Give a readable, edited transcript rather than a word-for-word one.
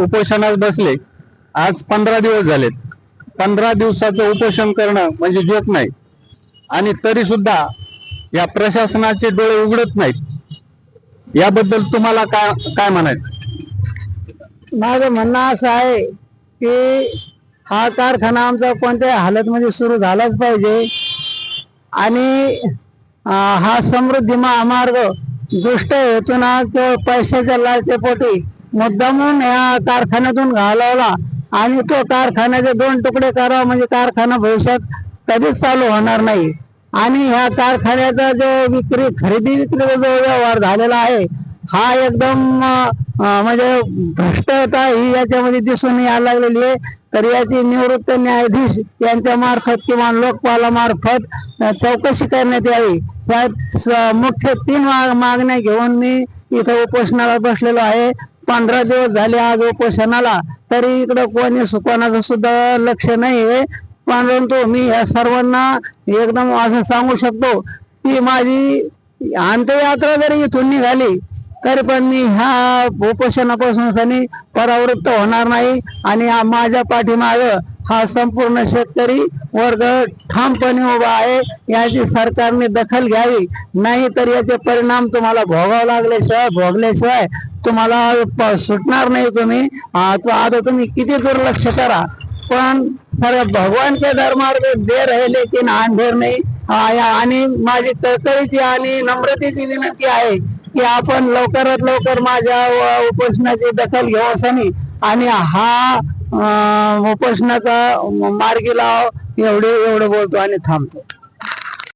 उपोषणास बसले. आज 15 दिवस झालेत. 15 दिवसाचं उपोषण करणं म्हणजे जोक नाही. आणि तरी सुद्धा या प्रशासनाचे डोळे उघडत नाहीत. याबद्दल तुम्हाला काय काय म्हणायचं? माझं म्हणणं असं आहे की हा कारखाना आमचा कोणत्याही हालतमध्ये सुरू झालाच पाहिजे. आणि हा समृद्धी महामार्ग दुष्ट हेतूना किंवा पैशाच्या लालसेपोटी मुद्दामून या कारखान्यातून घालवला आणि तो कारखान्याचे 2 तुकडे करावा म्हणजे कारखाना भविष्यात कधीच चालू होणार नाही. आणि ह्या कारखान्याचा जो खरेदी विक्रीचा जो व्यवहार झालेला आहे हा एकदम म्हणजे भ्रष्टता ही याच्यामध्ये दिसून यायला लागलेली आहे. तर याची निवृत्त न्यायाधीश यांच्या मार्फत किंवा लोकपालामार्फत चौकशी करण्यात यावी. या मुख्य 3 मागण्या घेऊन मी इथं उपोषणाला बसलेलो आहे. 15 दिवस झाले आज उपोषणाला, तरी इकडं कोणी कोणाचं सुद्धा लक्ष नाही आहे. परंतु मी या सर्वांना एकदम असं सांगू शकतो की माझी अंत्ययात्रा जरी इथून निघाली तरी पण मी ह्या उपोषणापासून परावृत्त होणार नाही. आणि माझ्या पाठीमागे हा संपूर्ण शेतकरी वर्ग ठामपणे उभा आहे. याची सरकारने दखल घ्यावी, नाही तर याचे परिणाम तुम्हाला भोगल्याशिवाय तुम्हाला सुटणार नाही. तुम्ही आता तुम्ही किती दुर्लक्ष करा पण सर्व भगवान के दरबार में दे रहे लेकिन अंधेर नाही. आणि माझी तळतळीची आणि नम्रतेची विनंती आहे की आपण लवकरात लवकर माझ्या उपोषणाची दखल घेऊ आणि हा उपोषणाचा मार्गी लाव. एवढं बोलतो आणि थांबतो.